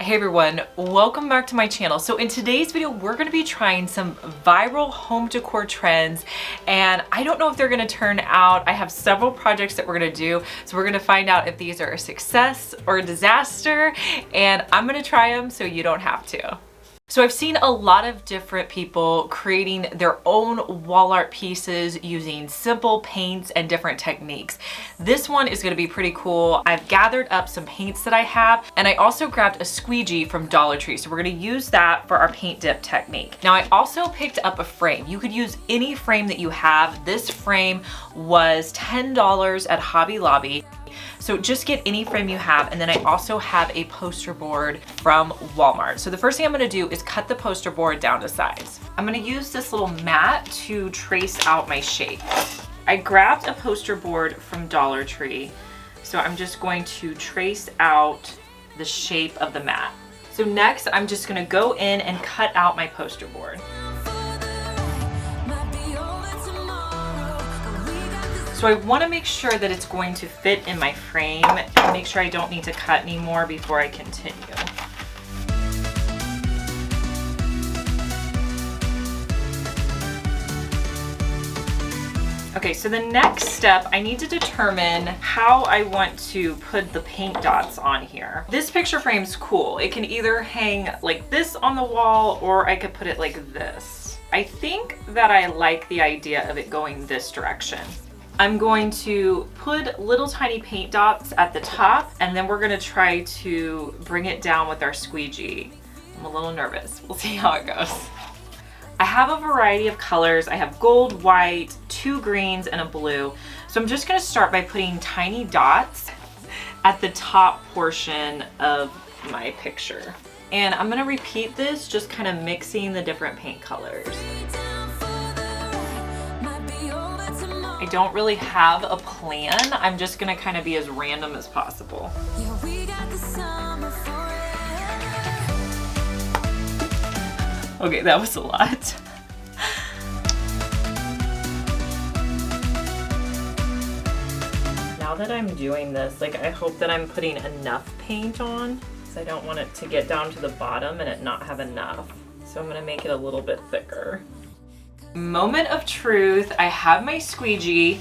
Hey everyone, welcome back to my channel. So in today's video, we're gonna be trying some viral home decor trends, and I don't know if they're gonna turn out. I have several projects that we're gonna do, so we're gonna find out if these are a success or a disaster, and I'm gonna try them so you don't have to. So I've seen a lot of different people creating their own wall art pieces using simple paints and different techniques. This one is gonna be pretty cool. I've gathered up some paints that I have, and I also grabbed a squeegee from Dollar Tree. So we're gonna use that for our paint dip technique. Now I also picked up a frame. You could use any frame that you have. This frame was $10 at Hobby Lobby. So just get any frame you have, and then I also have a poster board from Walmart. So the first thing I'm gonna do is cut the poster board down to size. I'm gonna use this little mat to trace out my shape. I grabbed a poster board from Dollar Tree, so I'm just going to trace out the shape of the mat. So next, I'm just gonna go in and cut out my poster board. So I want to make sure that it's going to fit in my frame and make sure I don't need to cut anymore before I continue. Okay, so the next step, I need to determine how I want to put the paint dots on here. This picture frame's cool. It can either hang like this on the wall, or I could put it like this. I think that I like the idea of it going this direction. I'm going to put little tiny paint dots at the top, and then we're gonna try to bring it down with our squeegee. I'm a little nervous. We'll see how it goes. I have a variety of colors. I have gold, white, 2 greens, and a blue. So I'm just gonna start by putting tiny dots at the top portion of my picture. And I'm gonna repeat this, just kind of mixing the different paint colors. I don't really have a plan. I'm just gonna kind of be as random as possible. Okay, that was a lot. Now that I'm doing this, like, I hope that I'm putting enough paint on, because I don't want it to get down to the bottom and it not have enough. So I'm gonna make it a little bit thicker. Moment of truth, I have my squeegee.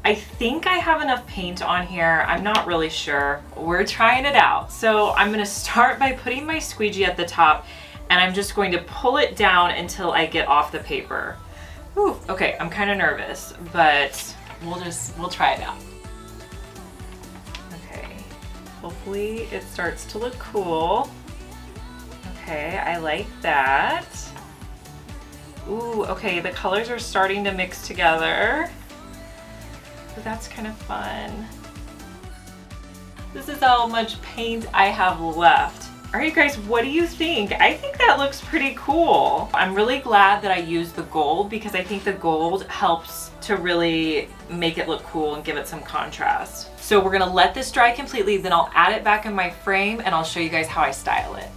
I think I have enough paint on here. I'm not really sure. We're trying it out. So I'm gonna start by putting my squeegee at the top, and I'm just going to pull it down until I get off the paper. Whew, okay, I'm kind of nervous, but we'll try it out. Okay, hopefully it starts to look cool. Okay, I like that. Ooh, okay, the colors are starting to mix together. So that's kind of fun. This is how much paint I have left. All right, guys, what do you think? I think that looks pretty cool. I'm really glad that I used the gold, because I think the gold helps to really make it look cool and give it some contrast. So we're gonna let this dry completely, then I'll add it back in my frame and I'll show you guys how I style it.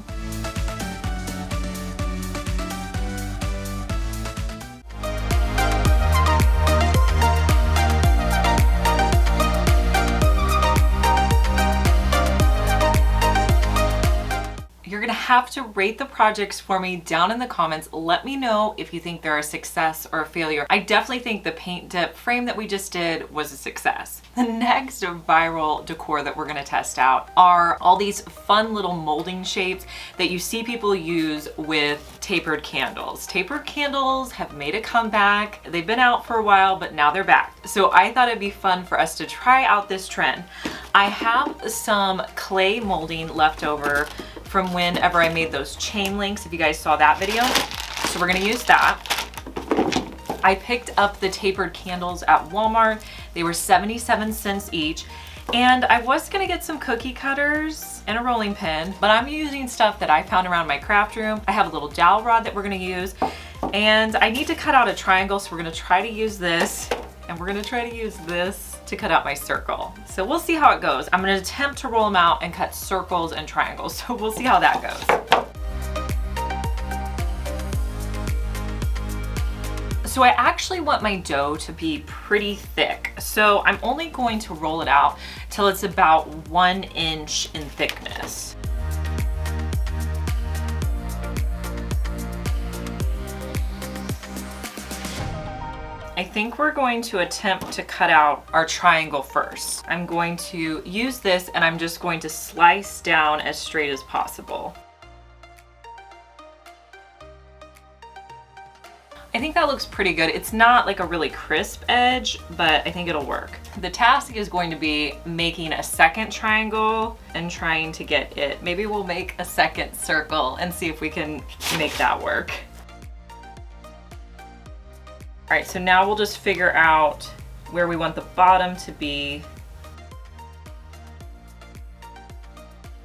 You're gonna have to rate the projects for me down in the comments. Let me know if you think they're a success or a failure. I definitely think the paint dip frame that we just did was a success. The next viral decor that we're gonna test out are all these fun little molding shapes that you see people use with tapered candles. Tapered candles have made a comeback. They've been out for a while, but now they're back. So I thought it'd be fun for us to try out this trend. I have some clay molding left over from whenever I made those chain links, if you guys saw that video. So we're gonna use that. I picked up the tapered candles at Walmart. They were 77 cents each. And I was gonna get some cookie cutters and a rolling pin, but I'm using stuff that I found around my craft room. I have a little dowel rod that we're gonna use, and I need to cut out a triangle, so we're gonna try to use this, and we're gonna try to use this to cut out my circle. So we'll see how it goes. I'm gonna attempt to roll them out and cut circles and triangles, so we'll see how that goes. So I actually want my dough to be pretty thick. So I'm only going to roll it out till it's about 1 inch in thickness. I think we're going to attempt to cut out our triangle first. I'm going to use this and I'm just going to slice down as straight as possible. I think that looks pretty good. It's not like a really crisp edge, but I think it'll work. The task is going to be making a second triangle and trying to get it. Maybe we'll make a second circle and see if we can make that work. All right, so now we'll just figure out where we want the bottom to be.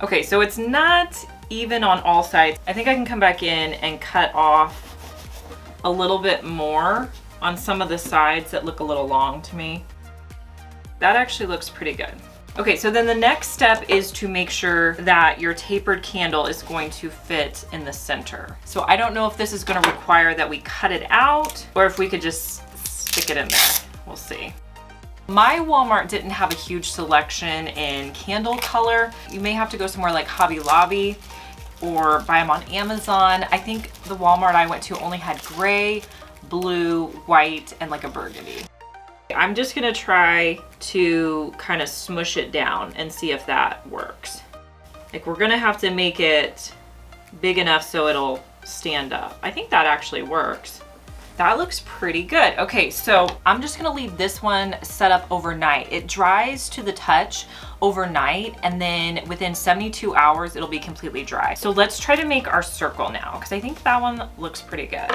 Okay, so it's not even on all sides. I think I can come back in and cut off a little bit more on some of the sides that look a little long to me. That actually looks pretty good. Okay, so then the next step is to make sure that your tapered candle is going to fit in the center. So I don't know if this is gonna require that we cut it out or if we could just stick it in there. We'll see. My Walmart didn't have a huge selection in candle color. You may have to go somewhere like Hobby Lobby or buy them on Amazon. I think the Walmart I went to only had gray, blue, white, and like a burgundy. I'm just gonna try to kind of smush it down and see if that works. Like, we're gonna have to make it big enough so it'll stand up. I think that actually works. That looks pretty good. Okay, so I'm just gonna leave this one set up overnight. It dries to the touch overnight, and then within 72 hours, it'll be completely dry. So let's try to make our circle now, because I think that one looks pretty good.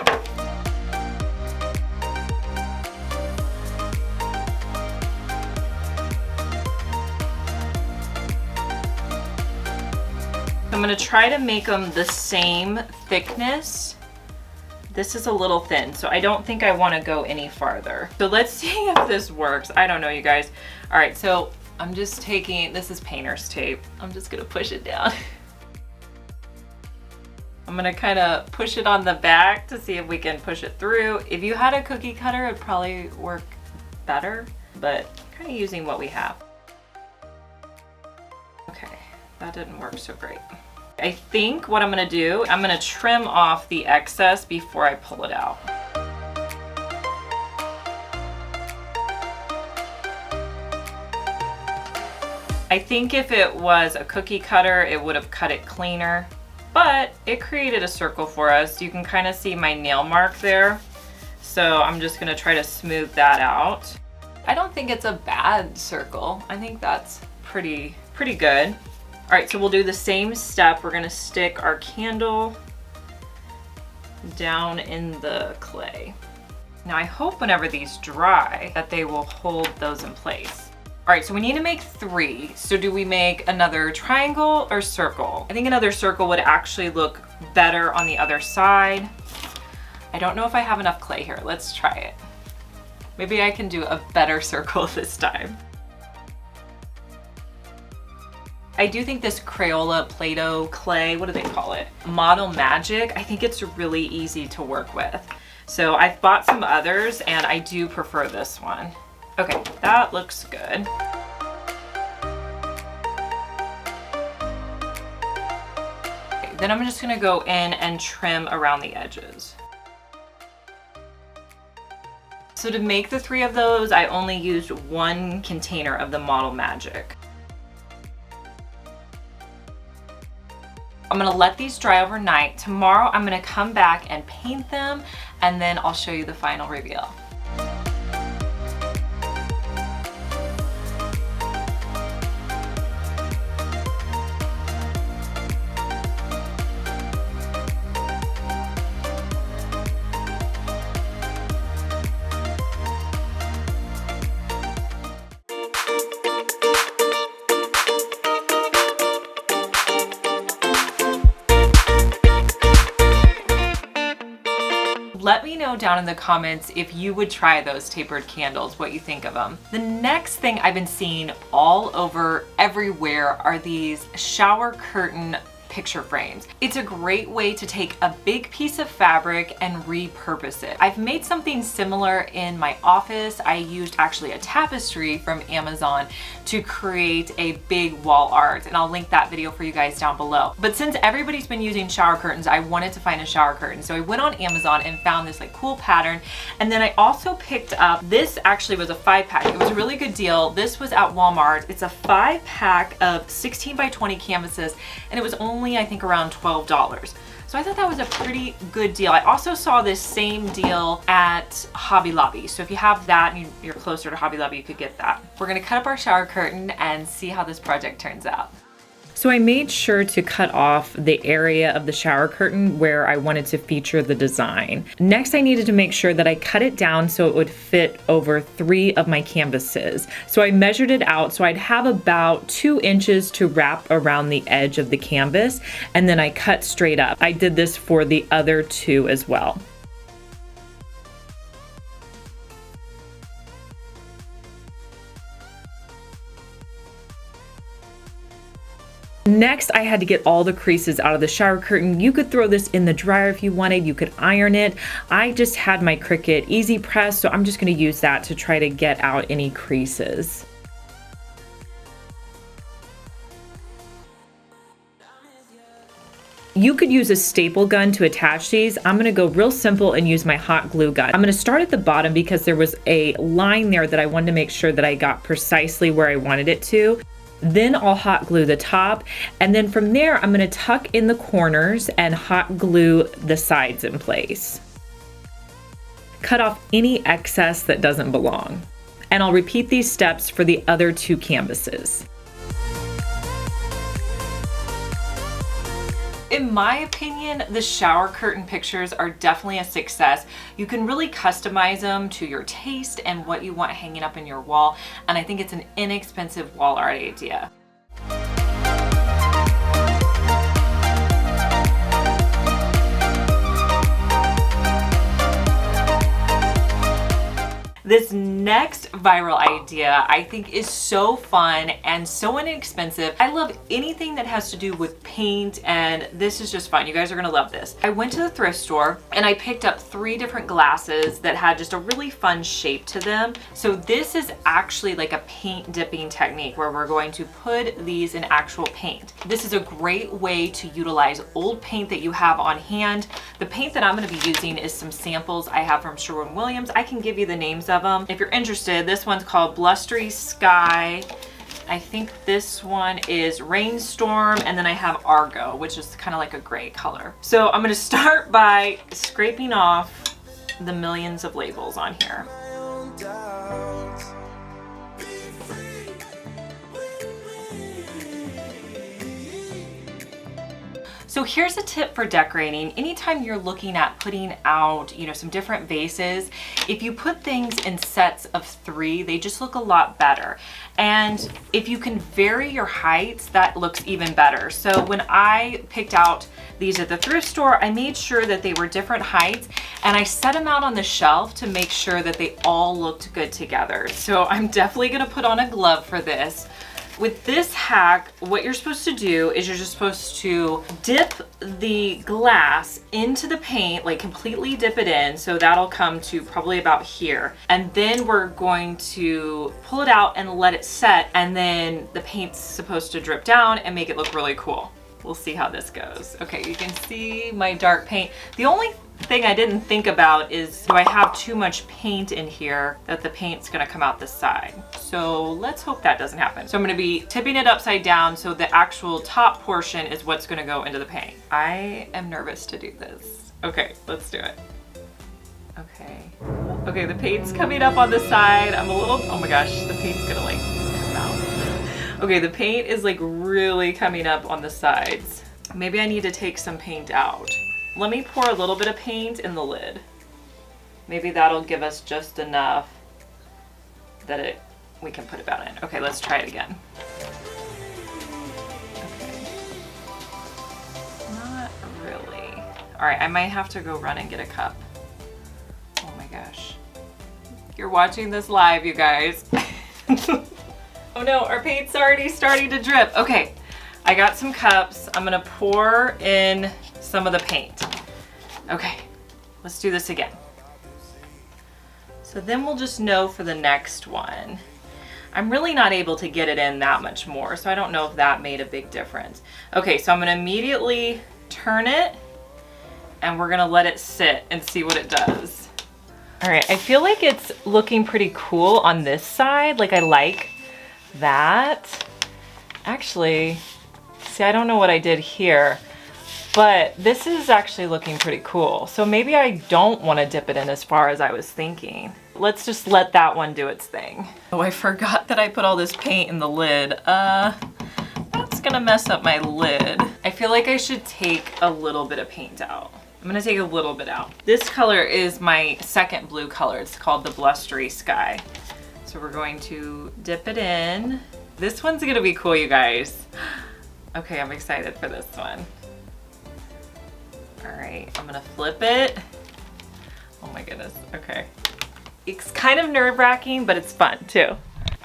I'm gonna try to make them the same thickness. This is a little thin, so I don't think I wanna go any farther. So let's see if this works. I don't know, you guys. All right, so I'm just taking, this is painter's tape. I'm just gonna push it down. I'm gonna kind of push it on the back to see if we can push it through. If you had a cookie cutter, it'd probably work better, but kind of using what we have. Okay, that didn't work so great. I think what I'm gonna do, I'm gonna trim off the excess before I pull it out. I think if it was a cookie cutter, it would have cut it cleaner, but it created a circle for us. You can kind of see my nail mark there. So I'm just gonna try to smooth that out. I don't think it's a bad circle. I think that's pretty good. All right, so we'll do the same step. We're gonna stick our candle down in the clay. Now I hope whenever these dry that they will hold those in place. All right, so we need to make 3. So do we make another triangle or circle? I think another circle would actually look better on the other side. I don't know if I have enough clay here. Let's try it. Maybe I can do a better circle this time. I do think this Crayola Play-Doh clay, what do they call it? Model Magic, I think it's really easy to work with. So I've bought some others and I do prefer this one. Okay, that looks good. Okay, then I'm just gonna go in and trim around the edges. So to make the 3 of those, I only used 1 container of the Model Magic. I'm gonna let these dry overnight. Tomorrow I'm gonna come back and paint them, and then I'll show you the final reveal. Let me know down in the comments if you would try those tapered candles, what you think of them. The next thing I've been seeing all over everywhere are these shower curtain picture frames. It's a great way to take a big piece of fabric and repurpose it. I've made something similar in my office. I used actually a tapestry from Amazon to create a big wall art, and I'll link that video for you guys down below. But since everybody's been using shower curtains, I wanted to find a shower curtain. So I went on Amazon and found this like cool pattern. And then I also picked up, this actually was a 5-pack. It was a really good deal. This was at Walmart. It's a 5-pack of 16 by 20 canvases, and it was only, I think, around $12. So I thought that was a pretty good deal. I also saw this same deal at Hobby Lobby. So if you have that and you're closer to Hobby Lobby, you could get that. We're gonna cut up our shower curtain and see how this project turns out. So I made sure to cut off the area of the shower curtain where I wanted to feature the design. Next, I needed to make sure that I cut it down so it would fit over 3 of my canvases. So I measured it out so I'd have about 2 inches to wrap around the edge of the canvas, and then I cut straight up. I did this for the other 2 as well. Next, I had to get all the creases out of the shower curtain. You could throw this in the dryer if you wanted. You could iron it. I just had my Cricut Easy Press, so I'm just going to use that to try to get out any creases. You could use a staple gun to attach these. I'm gonna go real simple and use my hot glue gun. I'm gonna start at the bottom because there was a line there that I wanted to make sure that I got precisely where I wanted it to. Then I'll hot glue the top, and then from there I'm gonna tuck in the corners and hot glue the sides in place. Cut off any excess that doesn't belong. And I'll repeat these steps for the other 2 canvases. In my opinion, the shower curtain pictures are definitely a success. You can really customize them to your taste and what you want hanging up in your wall, and I think it's an inexpensive wall art idea. This next viral idea I think is so fun and so inexpensive. I love anything that has to do with paint, and this is just fun. You guys are gonna love this. I went to the thrift store and I picked up 3 different glasses that had just a really fun shape to them. So this is actually like a paint dipping technique where we're going to put these in actual paint. This is a great way to utilize old paint that you have on hand. The paint that I'm gonna be using is some samples I have from Sherwin-Williams. I can give you the names of them if you're interested. This one's called Blustery Sky. I think this one is Rainstorm, and then I have Argo, which is kind of like a gray color. So I'm going to start by scraping off the millions of labels on here. So here's a tip for decorating. Anytime you're looking at putting out, some different vases, if you put things in sets of 3, they just look a lot better. And if you can vary your heights, that looks even better. So when I picked out these at the thrift store, I made sure that they were different heights, and I set them out on the shelf to make sure that they all looked good together. So I'm definitely gonna put on a glove for this. With this hack, what you're supposed to do is you're just supposed to dip the glass into the paint, like completely dip it in. So that'll come to probably about here. And then we're going to pull it out and let it set. And then the paint's supposed to drip down and make it look really cool. We'll see how this goes. Okay, you can see my dark paint. The only thing I didn't think about is, do I have too much paint in here that the paint's gonna come out the side? So let's hope that doesn't happen. So I'm gonna be tipping it upside down so the actual top portion is what's gonna go into the paint. I am nervous to do this. Okay, let's do it. Okay, the paint's coming up on the side. I'm a little, oh my gosh, the paint's gonna like come out. Okay, the paint is like really coming up on the sides. Maybe I need to take some paint out. Let me pour a little bit of paint in the lid. Maybe that'll give us just enough that we can put it back in. Okay, let's try it again. Okay. Not really. All right, I might have to go run and get a cup. Oh my gosh. You're watching this live, you guys. Oh no, our paint's already starting to drip. Okay, I got some cups. I'm gonna pour in some of the paint. Okay, let's do this again. So then we'll just know for the next one. I'm really not able to get it in that much more, so I don't know if that made a big difference. Okay, so I'm gonna immediately turn it and we're gonna let it sit and see what it does. All right, I feel like it's looking pretty cool on this side. Like I like that. Actually, see, I don't know what I did here, but this is actually looking pretty cool. So maybe I don't want to dip it in as far as I was thinking. Let's just let that one do its thing. Oh, I forgot that I put all this paint in the lid. That's gonna mess up my lid. I feel like I should take a little bit of paint out. I'm gonna take a little bit out. This color is my second blue color. It's called the Blustery Sky. So we're going to dip it in. This one's gonna be cool, you guys. Okay, I'm excited for this one. All right, I'm gonna flip it. Oh my goodness, okay. It's kind of nerve-wracking, but it's fun too.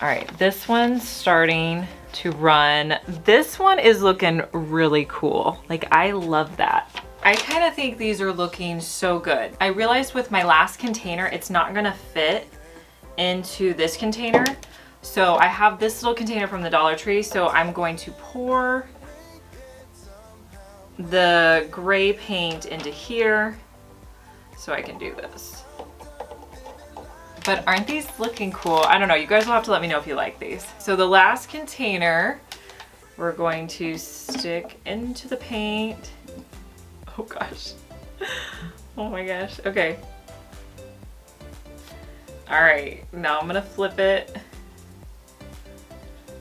All right, this one's starting to run. This one is looking really cool. Like, I love that. I kind of think these are looking so good. I realized with my last container, it's not gonna fit into this container. So I have this little container from the Dollar Tree, so I'm going to pour the gray paint into here so I can do this. But aren't these looking cool? I don't know, you guys will have to let me know if you like these. So the last container, we're going to stick into the paint. Oh gosh. Oh my gosh, okay. All right, now I'm gonna flip it.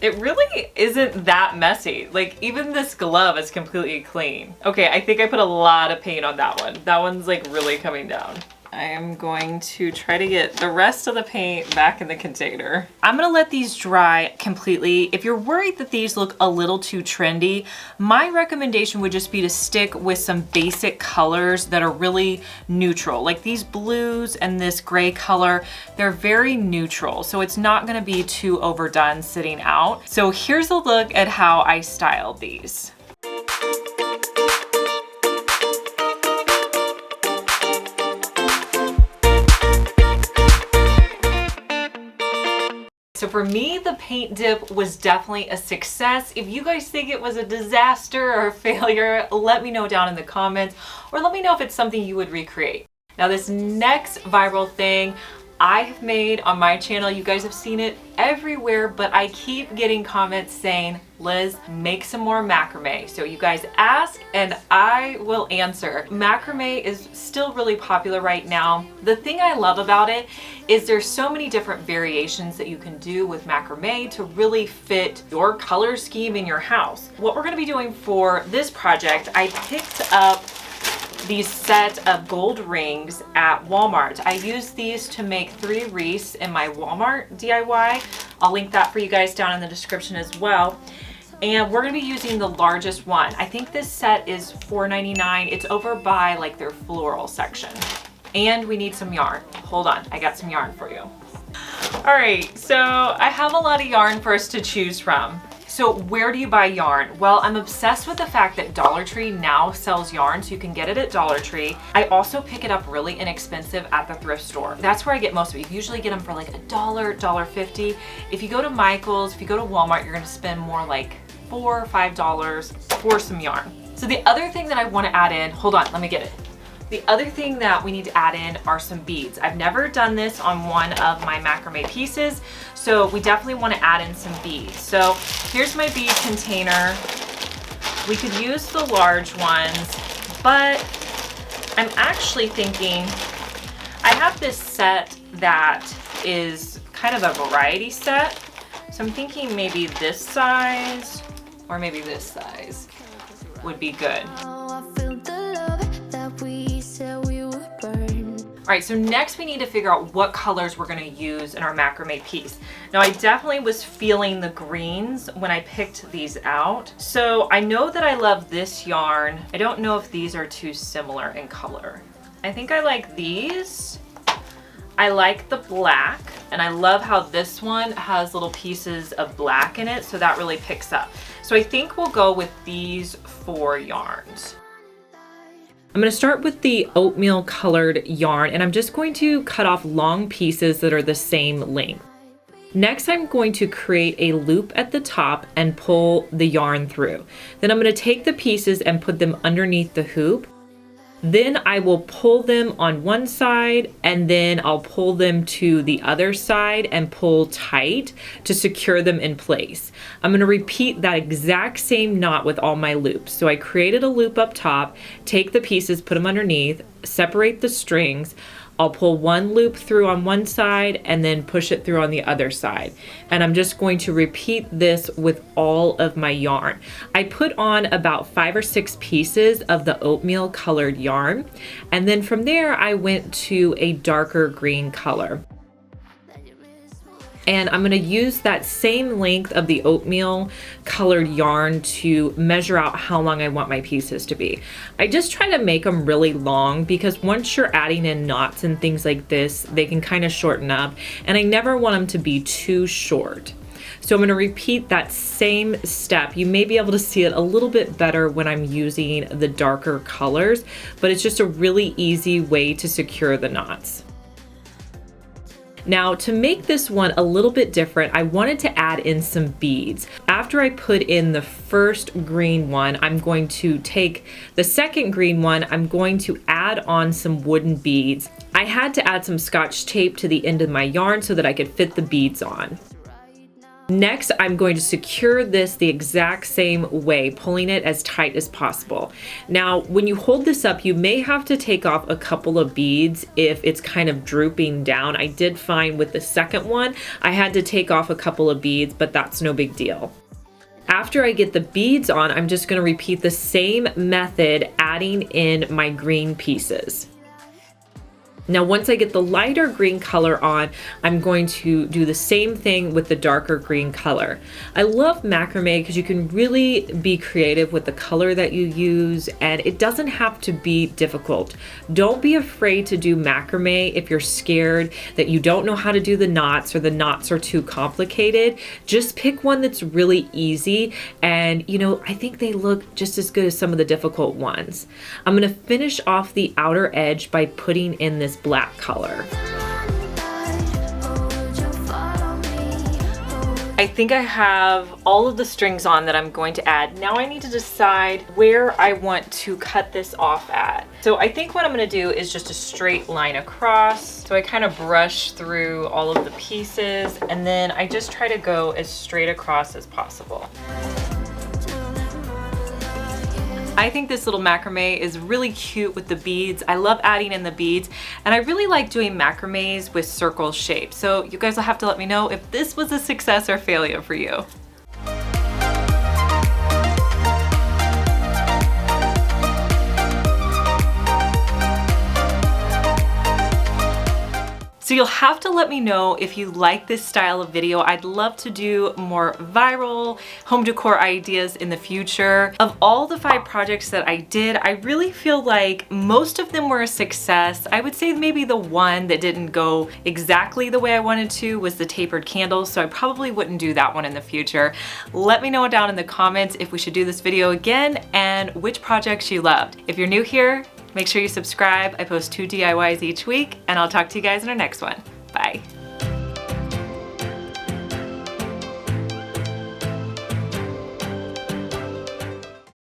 It really isn't that messy. Like, even this glove is completely clean. Okay, I think I put a lot of paint on that one. That one's like really coming down. I am going to try to get the rest of the paint back in the container. I'm gonna let these dry completely. If you're worried that these look a little too trendy, my recommendation would just be to stick with some basic colors that are really neutral. Like these blues and this gray color, they're very neutral. So it's not gonna be too overdone sitting out. So here's a look at how I styled these. So for me, the paint dip was definitely a success. If you guys think it was a disaster or a failure, let me know down in the comments, or let me know if it's something you would recreate. Now this next viral thing I have made on my channel, you guys have seen it everywhere, but I keep getting comments saying, Liz, make some more macrame. So you guys ask and I will answer. Macrame is still really popular right now. The thing I love about it is there's so many different variations that you can do with macrame to really fit your color scheme in your house. What we're gonna be doing for this project, I picked up these set of gold rings at Walmart. I used these to make 3 wreaths in my Walmart DIY. I'll link that for you guys down in the description as well. And we're gonna be using the largest one. I think this set is $4.99. It's over by like their floral section. And we need some yarn. Hold on, I got some yarn for you. All right, so I have a lot of yarn for us to choose from. So where do you buy yarn? Well, I'm obsessed with the fact that Dollar Tree now sells yarn, so you can get it at Dollar Tree. I also pick it up really inexpensive at the thrift store. That's where I get most of it. You usually get them for like $1, $1.50. If you go to Michael's, if you go to Walmart, you're gonna spend more like $4 or $5 for some yarn. So the other thing that I wanna add in, hold on, let me get it. The other thing that we need to add in are some beads. I've never done this on one of my macrame pieces, so we definitely want to add in some beads. So here's my bead container. We could use the large ones, but I'm actually thinking, I have this set that is kind of a variety set. So I'm thinking maybe this size or maybe this size would be good. All right, so next we need to figure out what colors we're gonna use in our macrame piece. Now I definitely was feeling the greens when I picked these out. So I know that I love this yarn. I don't know if these are too similar in color. I think I like these. I like the black, and I love how this one has little pieces of black in it, so that really picks up. So So I think we'll go with these 4 yarns. I'm going to start with the oatmeal colored yarn, and I'm just going to cut off long pieces that are the same length. Next, I'm going to create a loop at the top and pull the yarn through. Then I'm going to take the pieces and put them underneath the hoop. Then I will pull them on one side, and then I'll pull them to the other side and pull tight to secure them in place. I'm going to repeat that exact same knot with all my loops. So I created a loop up top, take the pieces, put them underneath, separate the strings. I'll pull one loop through on one side and then push it through on the other side. And I'm just going to repeat this with all of my yarn. I put on about 5 or 6 pieces of the oatmeal colored yarn. And then from there, I went to a darker green color. And I'm going to use that same length of the oatmeal colored yarn to measure out how long I want my pieces to be. I just try to make them really long because once you're adding in knots and things like this, they can kind of shorten up, and I never want them to be too short. So I'm going to repeat that same step. You may be able to see it a little bit better when I'm using the darker colors, but it's just a really easy way to secure the knots. Now, to make this one a little bit different, I wanted to add in some beads. After I put in the first green one, I'm going to take the second green one, I'm going to add on some wooden beads. I had to add some Scotch tape to the end of my yarn so that I could fit the beads on. Next, I'm going to secure this the exact same way, pulling it as tight as possible. Now, when you hold this up, you may have to take off a couple of beads if it's kind of drooping down. I did find with the second one, I had to take off a couple of beads, but that's no big deal. After I get the beads on, I'm just going to repeat the same method, adding in my green pieces. Now, once I get the lighter green color on, I'm going to do the same thing with the darker green color. I love macrame because you can really be creative with the color that you use, and it doesn't have to be difficult. Don't be afraid to do macrame if you're scared that you don't know how to do the knots or the knots are too complicated. Just pick one that's really easy, and I think they look just as good as some of the difficult ones. I'm going to finish off the outer edge by putting in this black color. I think I have all of the strings on that I'm going to add. Now I need to decide where I want to cut this off at. So I think what I'm going to do is just a straight line across. So I kind of brush through all of the pieces, and then I just try to go as straight across as possible. I think this little macrame is really cute with the beads. I love adding in the beads, and I really like doing macrames with circle shapes. So you guys will have to let me know if this was a success or failure for you. So you'll have to let me know if you like this style of video. I'd love to do more viral home decor ideas in the future. Of all the 5 projects that I did, I really feel like most of them were a success. I would say maybe the one that didn't go exactly the way I wanted to was the tapered candles, so I probably wouldn't do that one in the future. Let me know down in the comments if we should do this video again and which projects you loved. If you're new here, make sure you subscribe. I post 2 DIYs each week, and I'll talk to you guys in our next one.